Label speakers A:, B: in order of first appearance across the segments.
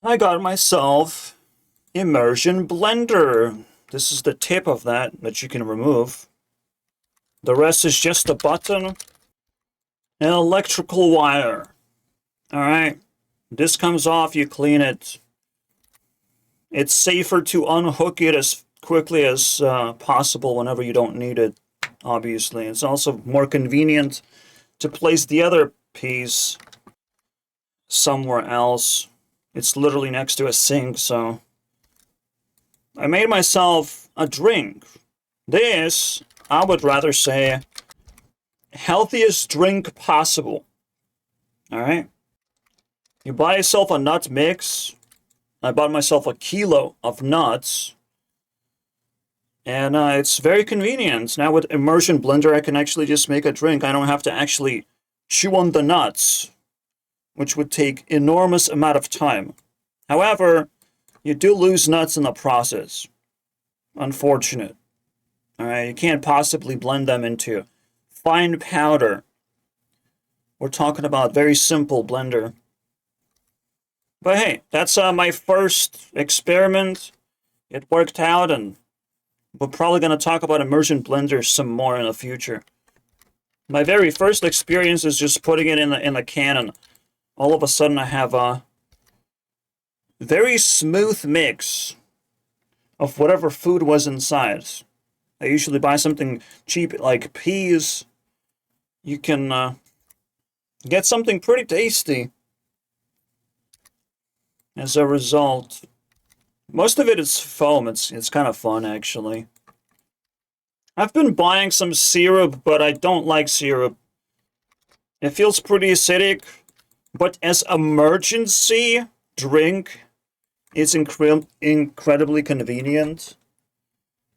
A: I got myself immersion blender. This is the tip of that you can remove. The rest is just a button and electrical wire. Alright, this comes off, you clean it. It's safer to unhook it as quickly as possible whenever you don't need it, obviously. It's also more convenient to place the other piece somewhere else. It's literally next to a sink, so I made myself a drink. This, I would rather say, healthiest drink possible. Alright? You buy yourself a nut mix. I bought myself a kilo of nuts. And it's very convenient. Now with immersion blender, I can actually just make a drink. I don't have to actually chew on the nuts, which would take enormous amount of time. However, you do lose nuts in the process. Unfortunate. Alright, you can't possibly blend them into fine powder. We're talking about very simple blender. But hey, that's my first experiment. It worked out, and we're probably going to talk about immersion blenders some more in the future. My very first experience is just putting it in the can, and all of a sudden I have a very smooth mix of whatever food was inside. I usually buy something cheap like peas. You can get something pretty tasty as a result. Most of it is foam. It's kind of fun, actually. I've been buying some syrup, but I don't like syrup. It feels pretty acidic, but as emergency drink, it's incredibly convenient.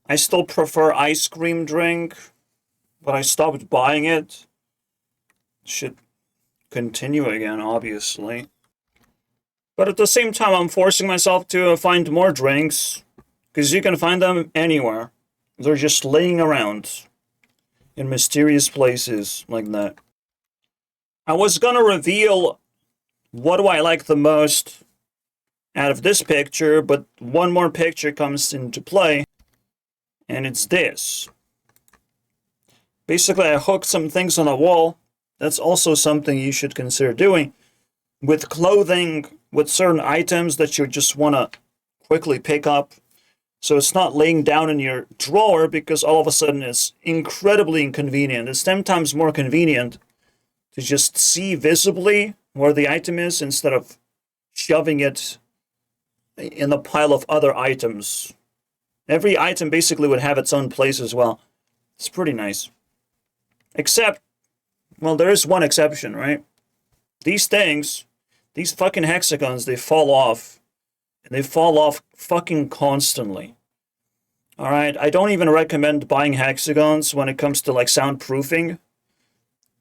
A: I still prefer ice cream drink, but I stopped buying it. Should continue again, obviously. But at the same time, I'm forcing myself to find more drinks, because you can find them anywhere. They're just laying around in mysterious places like that. I was gonna reveal what do I like the most out of this picture, but one more picture comes into play, and it's this. Basically, I hooked some things on the wall. That's also something you should consider doing with clothing, with certain items that you just want to quickly pick up. So it's not laying down in your drawer, because all of a sudden it's incredibly inconvenient. It's 10 times more convenient to just see visibly where the item is instead of shoving it in the pile of other items. Every item basically would have its own place as well. It's pretty nice. Except, well, there is one exception, right? These things, these fucking hexagons, they fall off. And they fall off fucking constantly. Alright, I don't even recommend buying hexagons when it comes to like soundproofing.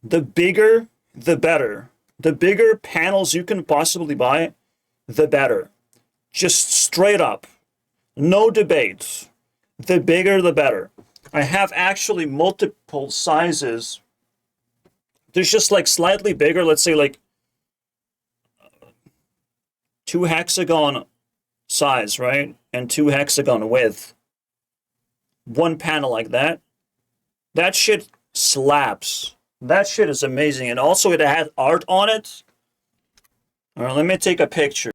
A: The bigger, the better. The bigger panels you can possibly buy, the better. Just straight up. No debate. The bigger, the better. I have actually multiple sizes. There's just like slightly bigger, let's say like 2 hexagon size, right? And 2 hexagon width. One panel like that. That shit slaps. That shit is amazing. And also it had art on it. Alright, let me take a picture.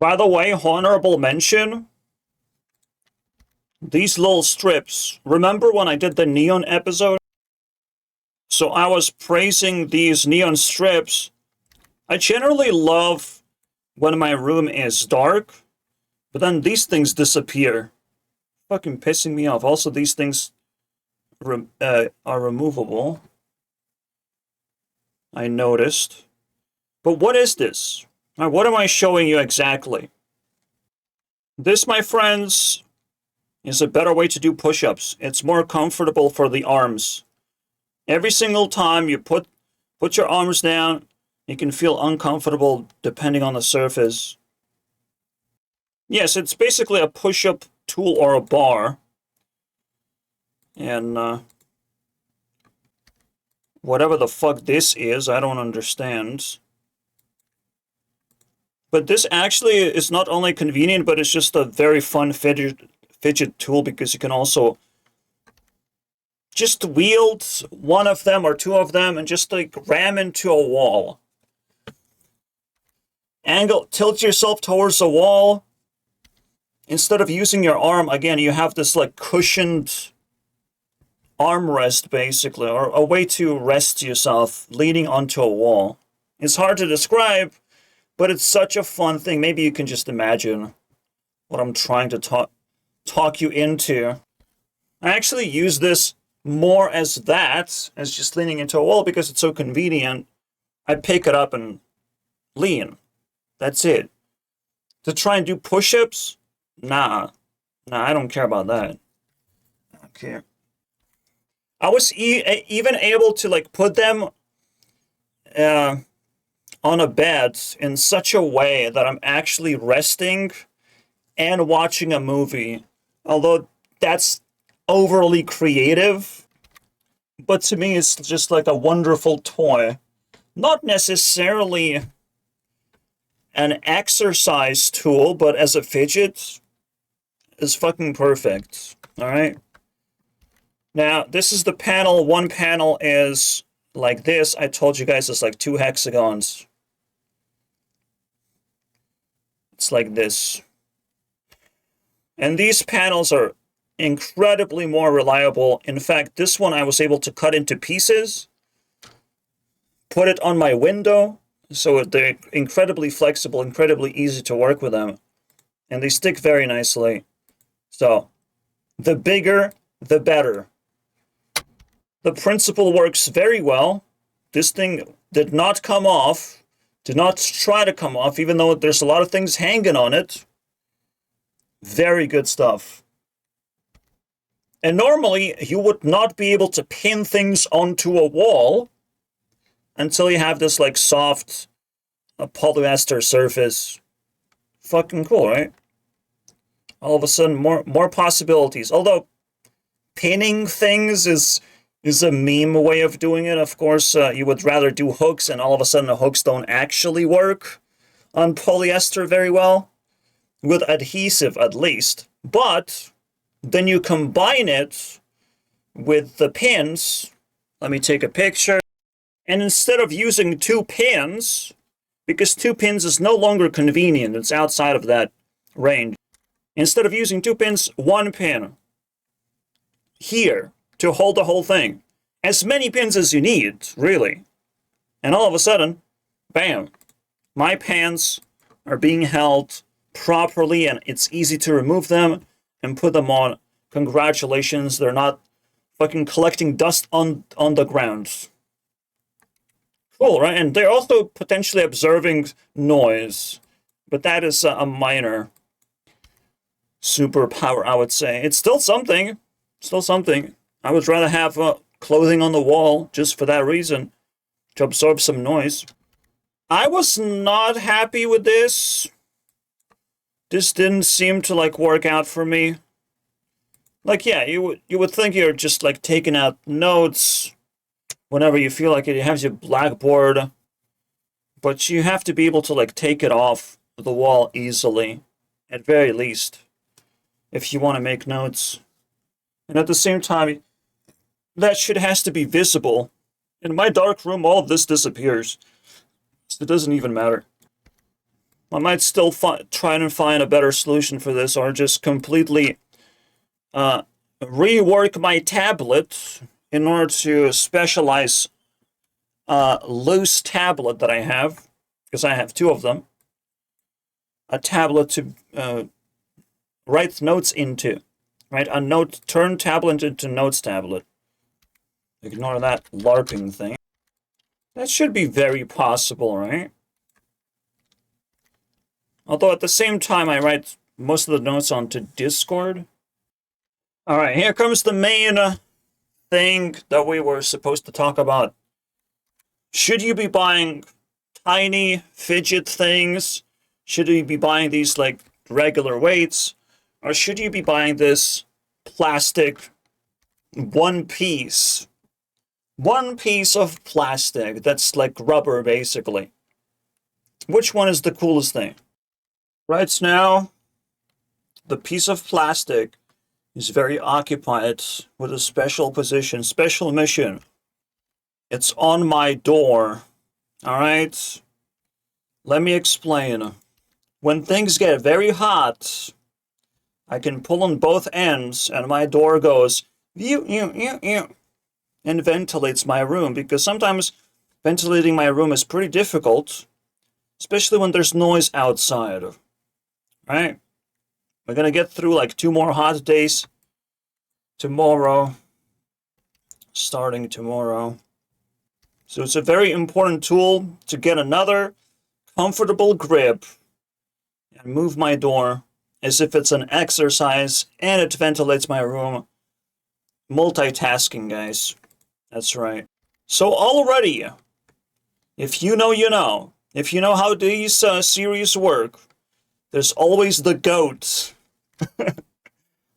A: By the way, honorable mention. These little strips. Remember when I did the neon episode? So I was praising these neon strips. I generally love when my room is dark, but then these things disappear. Fucking pissing me off. Also, these things are removable. I noticed. But what is this? Now, what am I showing you exactly? This, my friends, is a better way to do push-ups. It's more comfortable for the arms. Every single time you put your arms down, you can feel uncomfortable depending on the surface. Yes, it's basically a push-up tool or a bar. And whatever the fuck this is, I don't understand. But this actually is not only convenient, but it's just a very fun fidget tool, because you can also just wield one of them or two of them and just like ram into a wall. Tilt yourself towards the wall. Instead of using your arm, again, you have this like cushioned armrest, basically, or a way to rest yourself leaning onto a wall. It's hard to describe, but it's such a fun thing. Maybe you can just imagine what I'm trying to talk you into. I actually use this more as just leaning into a wall, because it's so convenient. I pick it up and lean. That's it. To try and do push-ups? Nah, I don't care about that. Okay. I was even able to like put them on a bed in such a way that I'm actually resting and watching a movie. Although that's overly creative, but to me it's just like a wonderful toy. Not necessarily an exercise tool, but as a fidget, is fucking perfect. Alright? Now, this is the panel. One panel is like this. I told you guys it's like 2 hexagons. It's like this. And these panels are incredibly more reliable. In fact, this one I was able to cut into pieces, put it on my window, so they're incredibly flexible, incredibly easy to work with them. And they stick very nicely. So, the bigger, the better. The principle works very well. This thing did not come off, did not try to come off, even though there's a lot of things hanging on it. Very good stuff. And normally, you would not be able to pin things onto a wall until you have this like soft polyester surface. Fucking cool, right? All of a sudden, more possibilities. Although pinning things is a meme way of doing it. Of course, you would rather do hooks, and all of a sudden the hooks don't actually work on polyester very well. With adhesive, at least. But then you combine it with the pins. Let me take a picture. And instead of using 2 pins, because 2 pins is no longer convenient, it's outside of that range. Instead of using 2 pins, 1 pin here to hold the whole thing. As many pins as you need, really. And all of a sudden, bam, my pans are being held properly, and it's easy to remove them and put them on. Congratulations, they're not fucking collecting dust on the ground. Cool, right? And they're also potentially observing noise, but that is a minor superpower, I would say. It's still something. Still something. I would rather have clothing on the wall just for that reason, to absorb some noise. I was not happy with this. This didn't seem to like work out for me. Like, yeah, you would think you're just like taking out notes whenever you feel like it. You have your blackboard, but you have to be able to like take it off the wall easily, at very least, if you want to make notes. And at the same time, that shit has to be visible. In my dark room, all of this disappears. So it doesn't even matter. I might still try and find a better solution for this, or just completely rework my tablet in order to specialize loose tablet that I have, because I have 2 of them. A tablet to write notes into. Right? Turn tablet into notes tablet. Ignore that LARPing thing. That should be very possible, right? Although at the same time, I write most of the notes onto Discord. Alright, here comes the main thing that we were supposed to talk about. Should you be buying tiny fidget things? Should you be buying these like regular weights? Or should you be buying this plastic one piece of plastic that's like rubber, basically? Which one is the coolest thing? Right now, the piece of plastic is very occupied with a special position, special mission. It's on my door. Alright? Let me explain. When things get very hot, I can pull on both ends and my door goes and ventilates my room, because sometimes ventilating my room is pretty difficult, especially when there's noise outside. Right? We're gonna get through like 2 more hot days tomorrow, starting tomorrow. So it's a very important tool to get another comfortable grip and move my door as if it's an exercise, and it ventilates my room. Multitasking, guys. That's right. So already, if you know, you know. If you know how these series work, there's always the GOAT.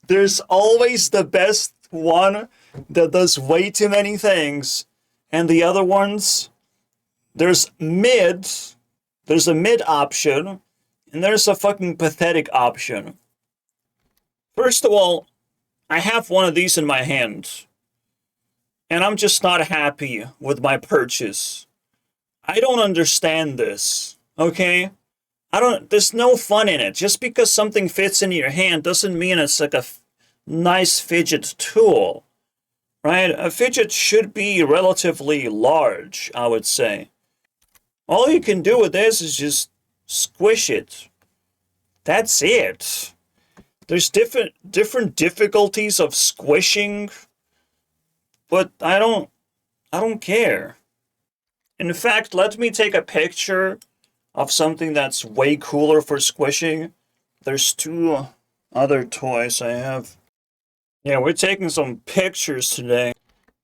A: There's always the best one that does way too many things. And the other ones, there's a mid option, and there's a fucking pathetic option. First of all, I have one of these in my hand, and I'm just not happy with my purchase. I don't understand this, okay? There's no fun in it. Just because something fits in your hand doesn't mean it's like a nice fidget tool, right? A fidget should be relatively large, I would say. All you can do with this is just squish it. That's it. There's different difficulties of squishing, but I don't care. In fact, let me take a picture of something that's way cooler for squishing. There's 2 other toys I have. Yeah, we're taking some pictures today.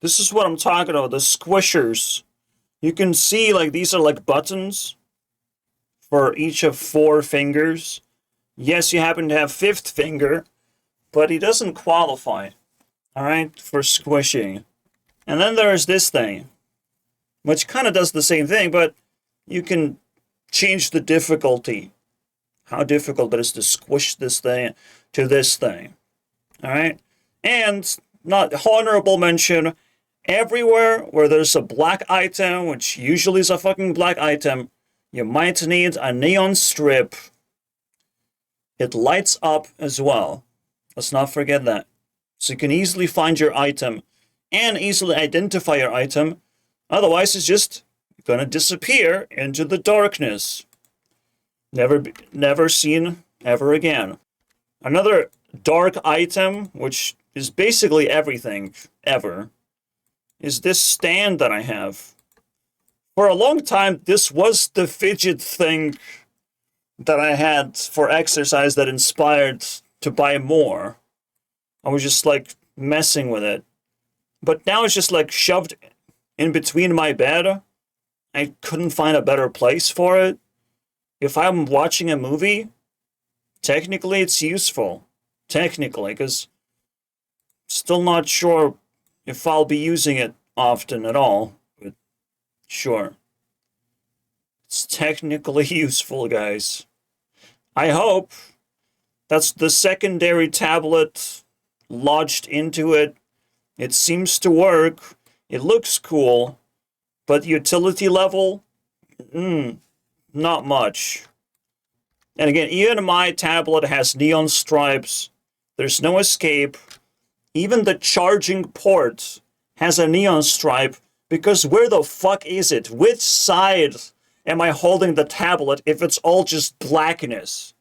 A: This is what I'm talking about, the squishers. You can see, like, these are like buttons for each of 4 fingers. Yes, you happen to have 5th finger, but he doesn't qualify, alright, for squishing. And then there's this thing, which kind of does the same thing, but you can change the difficulty. How difficult it is to squish this thing to this thing. Alright? And, not honorable mention, everywhere where there's a black item, which usually is a fucking black item, you might need a neon strip. It lights up as well. Let's not forget that. So you can easily find your item and easily identify your item. Otherwise, it's just gonna disappear into the darkness. Never seen ever again. Another dark item, which is basically everything ever, is this stand that I have. For a long time, this was the fidget thing that I had for exercise that inspired to buy more. I was just like messing with it. But now it's just like shoved in between my bed. I couldn't find a better place for it. If I'm watching a movie, technically it's useful. Technically, because still not sure if I'll be using it often at all. But sure. It's technically useful, guys. I hope. That's the secondary tablet lodged into it. It seems to work. It looks cool. But utility level? Not much. And again, even my tablet has neon stripes. There's no escape. Even the charging port has a neon stripe, because where the fuck is it? Which side am I holding the tablet if it's all just blackness?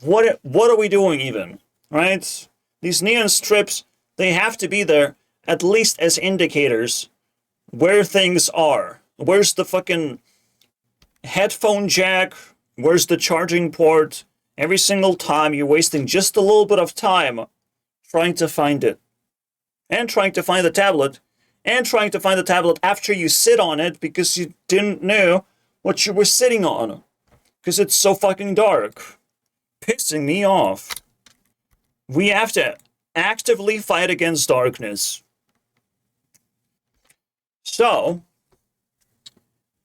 A: What are we doing even? Right? These neon strips, they have to be there at least as indicators where things are. Where's the fucking headphone jack? Where's the charging port? Every single time you're wasting just a little bit of time trying to find it. And trying to find the tablet. And trying to find the tablet after you sit on it because you didn't know what you were sitting on. Because it's so fucking dark. Pissing me off. We have to actively fight against darkness. So,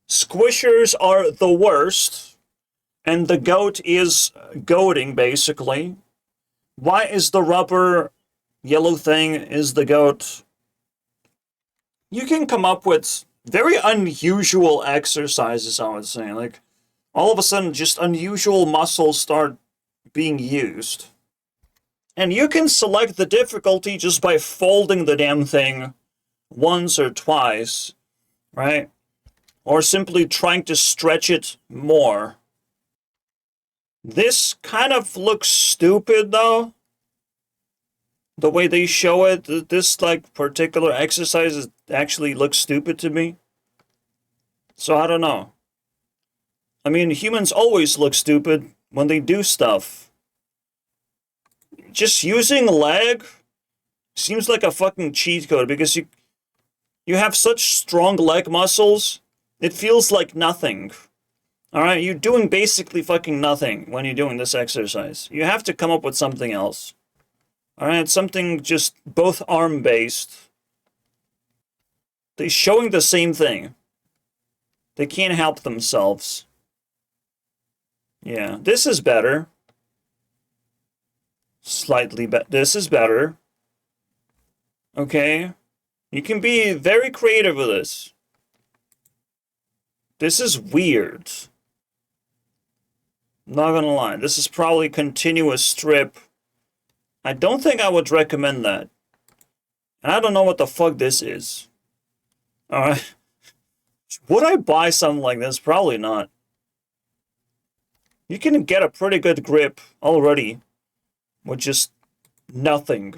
A: squishers are the worst. And the goat is goading, basically. Why is the rubber yellow thing is the goat? You can come up with very unusual exercises, I would say. Like, all of a sudden, just unusual muscles start being used. And you can select the difficulty just by folding the damn thing once or twice, right? Or simply trying to stretch it more. This kind of looks stupid, though. The way they show it, this, like, particular exercise actually looks stupid to me. So I don't know. I mean, humans always look stupid when they do stuff. Just using leg seems like a fucking cheat code because you have such strong leg muscles, it feels like nothing. Alright, you're doing basically fucking nothing when you're doing this exercise. You have to come up with something else. Alright, something just both arm-based. They're showing the same thing. They can't help themselves. Yeah, this is better. Slightly better. This is better. Okay. You can be very creative with this. This is weird. Not gonna lie. This is probably continuous strip. I don't think I would recommend that. And I don't know what the fuck this is. Alright. Would I buy something like this? Probably not. You can get a pretty good grip already with just nothing.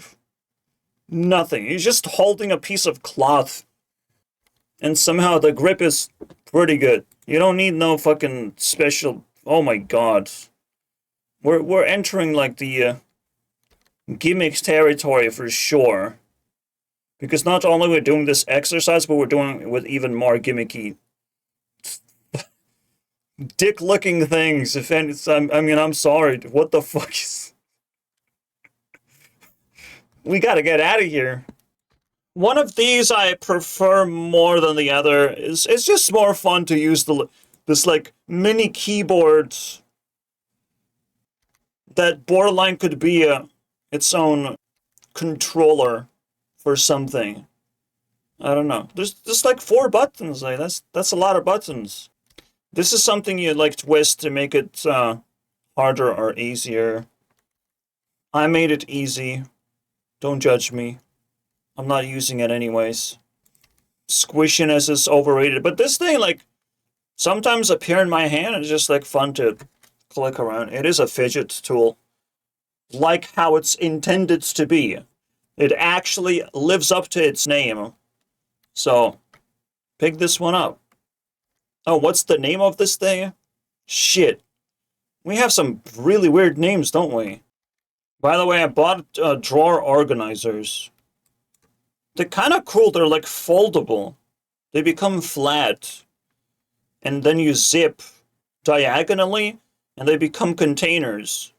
A: Nothing. You're just holding a piece of cloth. And somehow the grip is pretty good. You don't need no fucking special... Oh my god. We're entering like the gimmicks territory for sure. Because not only we're doing this exercise, but we're doing it with even more gimmicky dick-looking things. If any, I mean, I'm sorry. What the fuck is... We gotta get out of here. One of these I prefer more than the other. It's just more fun to use this like mini keyboard that borderline could be its own controller for something. I don't know. There's just like 4 buttons. Like that's a lot of buttons. This is something you like twist to make it harder or easier. I made it easy. Don't judge me. I'm not using it anyways. Squishiness is overrated. But this thing, like, sometimes appear in my hand. It's just, like, fun to click around. It is a fidget tool. Like how it's intended to be. It actually lives up to its name. So, pick this one up. Oh, what's the name of this thing? Shit. We have some really weird names, don't we? By the way, I bought drawer organizers. They're kind of cool. They're like foldable. They become flat. And then you zip diagonally, and they become containers.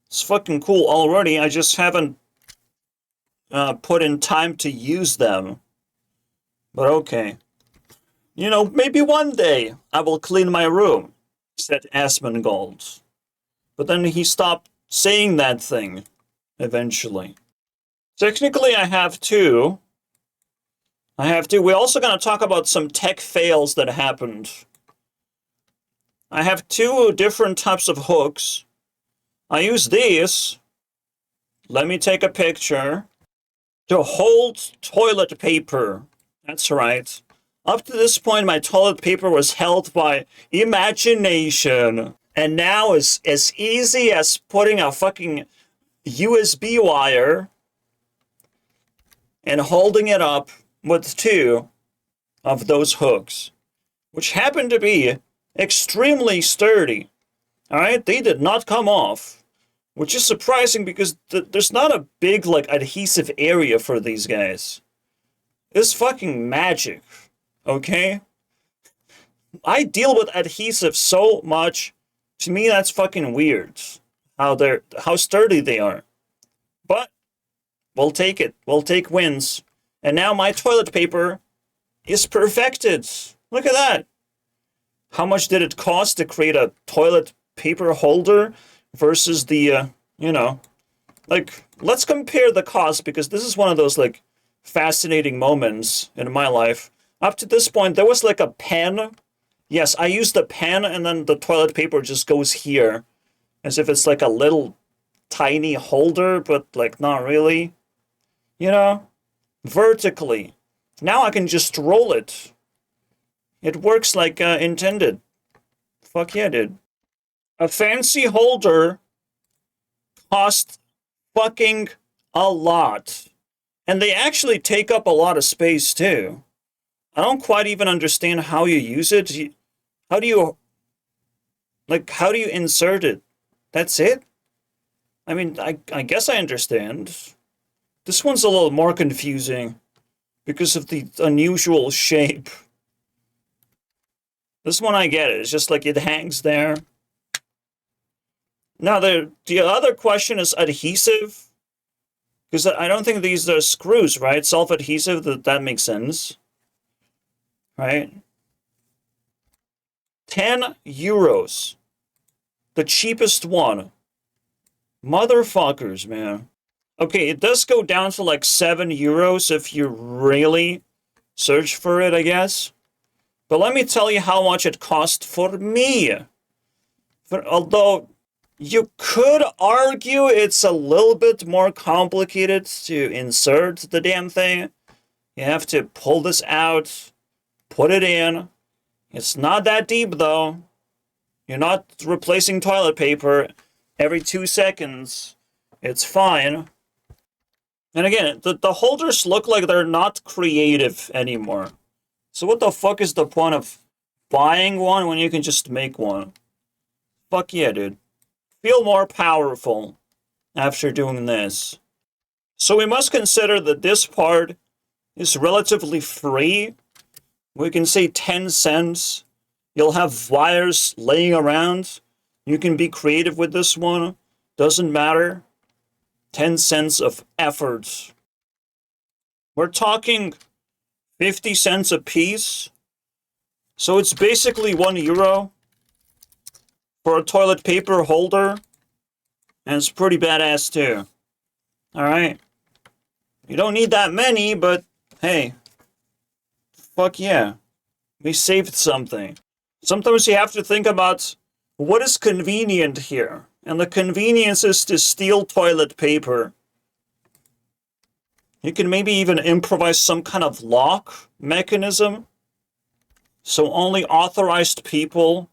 A: It's fucking cool already. I just haven't put in time to use them. But okay. You know, maybe one day I will clean my room, said Asmongold. But then he stopped saying that thing, eventually. Technically, I have 2. We're also going to talk about some tech fails that happened. I have 2 different types of hooks. I use these. Let me take a picture. To hold toilet paper. That's right. Up to this point, my toilet paper was held by imagination. And now it's as easy as putting a fucking USB wire and holding it up with 2 of those hooks, which happen to be extremely sturdy. Alright, they did not come off, which is surprising because there's not a big, like, adhesive area for these guys. It's fucking magic, okay? I deal with adhesive so much. To me, that's fucking weird. How sturdy they are. But we'll take it. We'll take wins. And now my toilet paper is perfected. Look at that. How much did it cost to create a toilet paper holder versus the, you know, like, let's compare the cost, because this is one of those, like, fascinating moments in my life. Up to this point, there was, like, a pen. Yes, I used the pen, and then the toilet paper just goes here, as if it's, like, a little tiny holder, but, like, not really. You know? Vertically. Now I can just roll it. It works like intended. Fuck yeah, dude. A fancy holder costs fucking a lot. And they actually take up a lot of space, too. I don't quite even understand how you use it. How do you... Like, how do you insert it? That's it? I mean, I guess I understand. This one's a little more confusing because of the unusual shape. This one I get it. It's just like it hangs there. Now, the other question is adhesive. Because I don't think these are screws, right? Self-adhesive, that makes sense. Right? 10 euros. The cheapest one. Motherfuckers, man. Okay, it does go down to like 7 euros if you really search for it, I guess. But let me tell you how much it cost for me. Although you could argue it's a little bit more complicated to insert the damn thing. You have to pull this out, put it in. It's not that deep, though. You're not replacing toilet paper every 2 seconds. It's fine. And again, the holders look like they're not creative anymore. So what the fuck is the point of buying one when you can just make one? Fuck yeah, dude. Feel more powerful after doing this. So we must consider that this part is relatively free. We can say 10 cents. You'll have wires laying around. You can be creative with this one. Doesn't matter. 10 cents of effort. We're talking 50 cents a piece. So it's basically 1 euro for a toilet paper holder. And it's pretty badass too. Alright. You don't need that many, but hey. Fuck yeah. We saved something. Sometimes you have to think about what is convenient here. And the convenience is to steal toilet paper. You can maybe even improvise some kind of lock mechanism. So only authorized people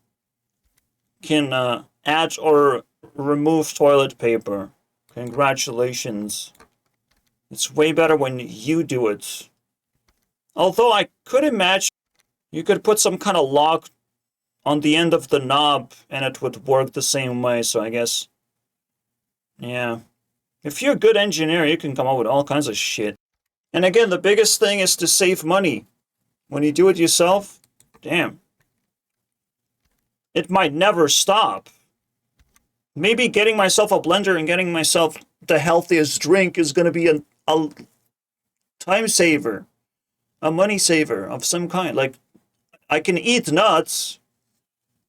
A: can add or remove toilet paper. Congratulations. It's way better when you do it. Although I could imagine you could put some kind of lock on the end of the knob and it would work the same way, so I guess... Yeah. If you're a good engineer, you can come up with all kinds of shit. And again, the biggest thing is to save money. When you do it yourself, damn. It might never stop. Maybe getting myself a blender and getting myself the healthiest drink is going to be a time saver. A money saver of some kind. Like, I can eat nuts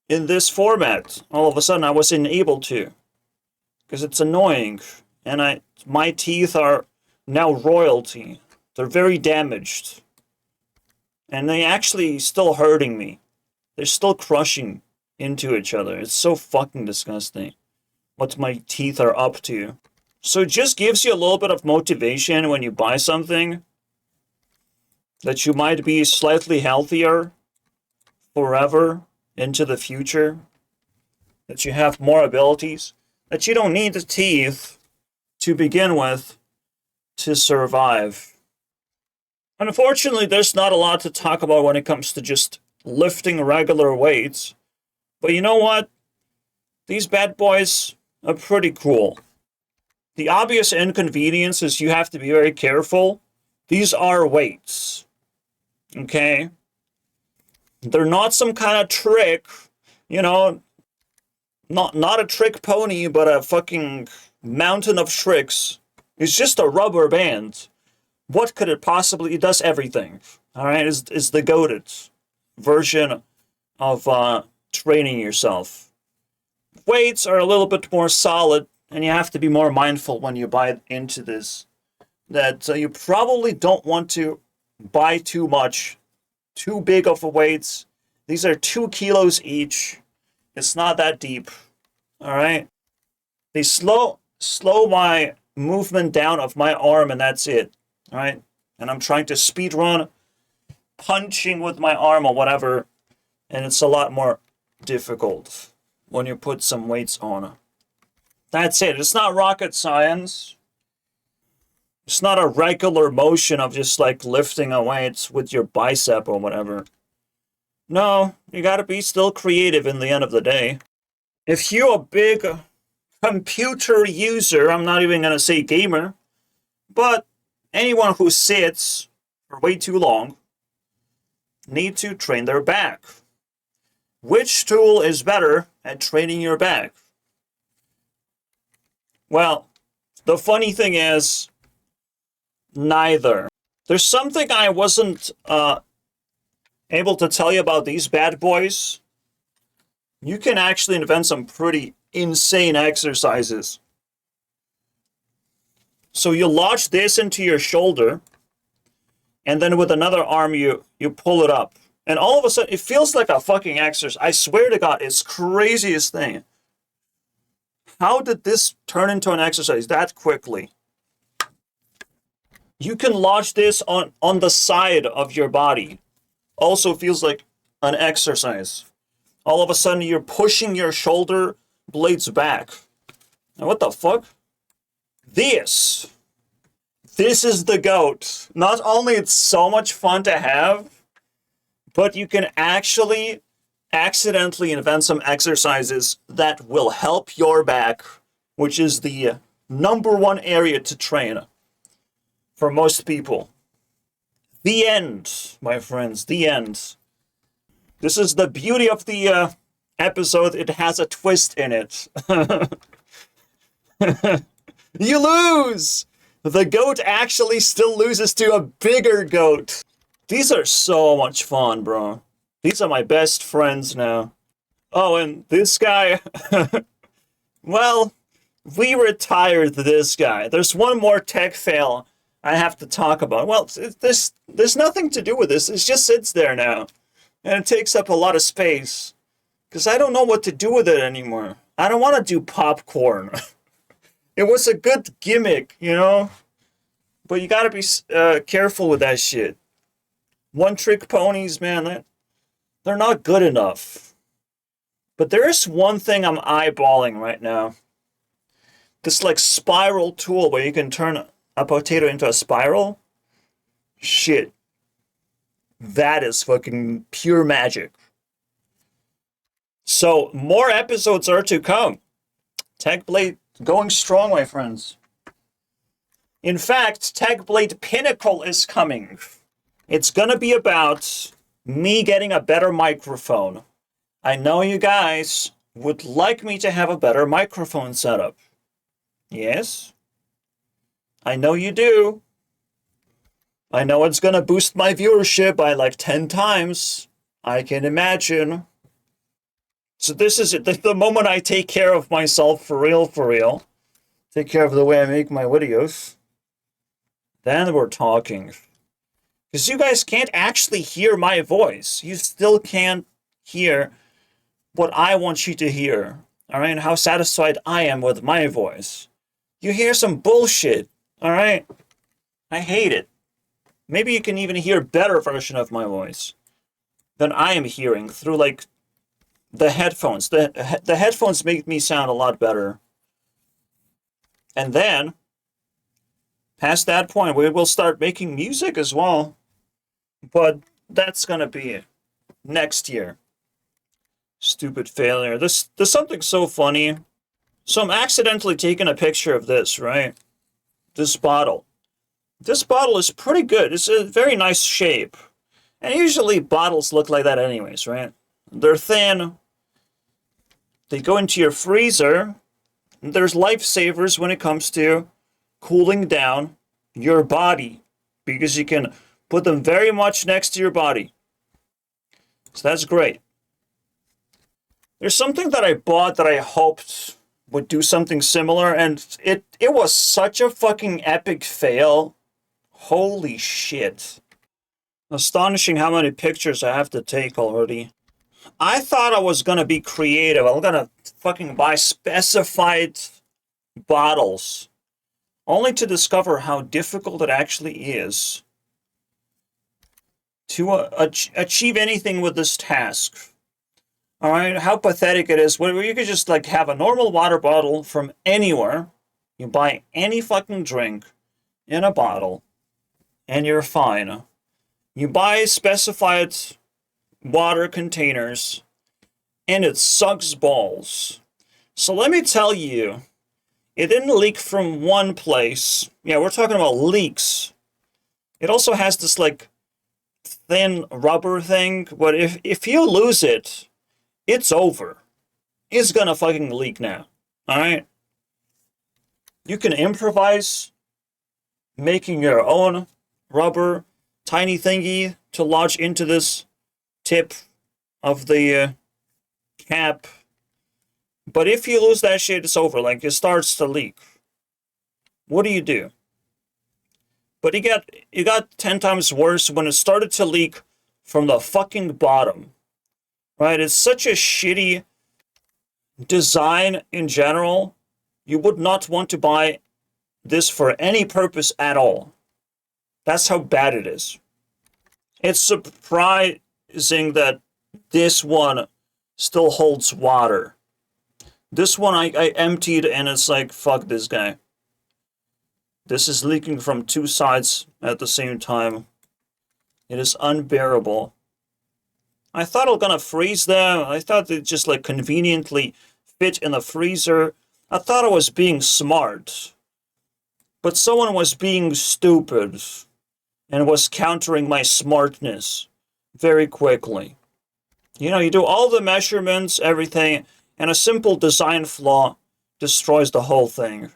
A: in this format. All of a sudden, I wasn't able to. Because it's annoying. And my teeth are now royalty. They're very damaged. And they actually still hurting me. They're still crushing into each other. It's so fucking disgusting what my teeth are up to. So it just gives you a little bit of motivation when you buy something that you might be slightly healthier forever into the future, that you have more abilities, that you don't need the teeth to begin with to survive. Unfortunately, there's not a lot to talk about when it comes to just lifting regular weights. But you know what? These bad boys are pretty cool. The obvious inconvenience is you have to be very careful. These are weights. Okay? They're not some kind of trick. You know, not a trick pony, but a fucking mountain of tricks. It's just a rubber band. What could it possibly... It does everything. Alright? It's the goated version of training yourself. weights are a little bit more solid, and you have to be more mindful when you buy into this. That you probably don't want to buy too much, too big of a weights. These are 2 kilos each. It's not that deep. All right. They slow my movement down of my arm, and that's it. All right. And I'm trying to speed run, punching with my arm or whatever, and it's a lot more difficult when you put some weights on. That's it. It's not rocket science. It's not a regular motion of just like lifting a weight with your bicep or whatever. No, you gotta be still creative in the end of the day. If you're a big computer user, I'm not even gonna say gamer, but anyone who sits for way too long need to train their back. Which tool is better at training your back? Well, the funny thing is, neither. There's something I wasn't able to tell you about these bad boys. You can actually invent some pretty insane exercises. So you lodge this into your shoulder, and then with another arm you pull it up. And all of a sudden, it feels like a fucking exercise. I swear to God, it's craziest thing. How did this turn into an exercise that quickly? You can lodge this on the side of your body. Also feels like an exercise. All of a sudden, you're pushing your shoulder blades back. Now, what the fuck? This is the GOAT. Not only it's so much fun to have, but you can actually accidentally invent some exercises that will help your back, which is the #1 area to train for most people. The end, my friends, the end. This is the beauty of the episode. It has a twist in it. You lose! The GOAT actually still loses to a bigger GOAT. These are so much fun, bro. These are my best friends now. Oh, and this guy... well, we retired this guy. There's one more tech fail I have to talk about. Well, there's nothing to do with this. It just sits there now. And it takes up a lot of space. Because I don't know what to do with it anymore. I don't want to do popcorn. It was a good gimmick, you know? But you gotta be careful with that shit. One-trick ponies, man, they're not good enough. But there is one thing I'm eyeballing right now. This, like, spiral tool where you can turn a potato into a spiral. Shit. That is fucking pure magic. So, more episodes are to come. TECHBLADE going strong, my friends. In fact, TECHBLADE Pinnacle is coming. It's gonna be about me getting a better microphone. I know you guys would like me to have a better microphone setup. Yes? I know you do. I know it's gonna boost my viewership by like 10 times. I can imagine. So this is it. The moment I take care of myself for real, take care of the way I make my videos, then we're talking. Because you guys can't actually hear my voice. You still can't hear what I want you to hear. Alright? How satisfied I am with my voice. You hear some bullshit. Alright? I hate it. Maybe you can even hear a better version of my voice than I am hearing through, like, the headphones. The headphones make me sound a lot better. And then, past that point, we will start making music as well. But that's gonna be next year. Stupid failure. There's something so funny. So I'm accidentally taking a picture of this, right? This bottle. This bottle is pretty good. It's a very nice shape. And usually bottles look like that anyways, right? They're thin. They go into your freezer. There's lifesavers when it comes to cooling down your body. Because you can put them very much next to your body. So that's great. There's something that I bought that I hoped would do something similar, and it was such a fucking epic fail. Holy shit. Astonishing how many pictures I have to take already. I thought I was gonna be creative. I'm gonna fucking buy specified bottles, only to discover how difficult it actually is to achieve anything with this task. All right, how pathetic it is. Where you could just like have a normal water bottle from anywhere. You buy any fucking drink in a bottle, and you're fine. You buy specified water containers, and it sucks balls. So let me tell you, it didn't leak from one place. Yeah, we're talking about leaks. It also has this like thin rubber thing, but if you lose it, it's over. It's gonna fucking leak now. Alright? You can improvise making your own rubber tiny thingy to lodge into this tip of the cap. But if you lose that shit, it's over. Like, it starts to leak. What do? But it got 10 times worse when it started to leak from the fucking bottom. Right? It's such a shitty design in general. You would not want to buy this for any purpose at all. That's how bad it is. It's surprising that this one still holds water. This one I emptied and it's like, fuck this guy. This is leaking from two sides at the same time. It is unbearable. I thought it was gonna freeze them. I thought they'd just like conveniently fit in the freezer. I thought I was being smart. But someone was being stupid and was countering my smartness very quickly. You know, you do all the measurements, everything, and a simple design flaw destroys the whole thing.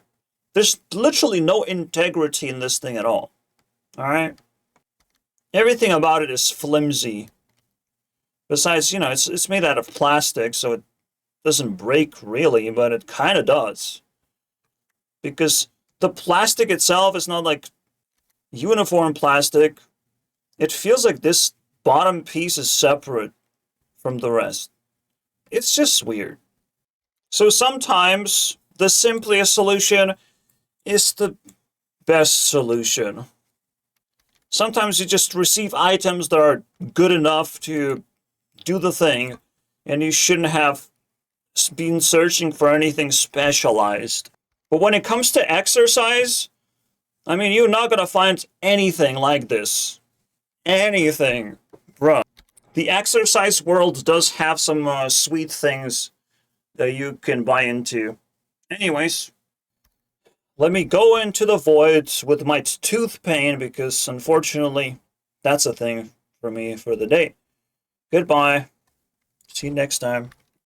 A: There's literally no integrity in this thing at all. Alright? Everything about it is flimsy. Besides, you know, it's made out of plastic, so it doesn't break really, but it kind of does. Because the plastic itself is not like uniform plastic. It feels like this bottom piece is separate from the rest. It's just weird. So sometimes the simplest solution is the best solution. Sometimes you just receive items that are good enough to do the thing, and you shouldn't have been searching for anything specialized. But when it comes to exercise, I mean, you're not gonna find anything like this. Anything, bruh. The exercise world does have some sweet things that you can buy into. Anyways, let me go into the void with my tooth pain because unfortunately, that's a thing for me for the day. Goodbye. See you next time.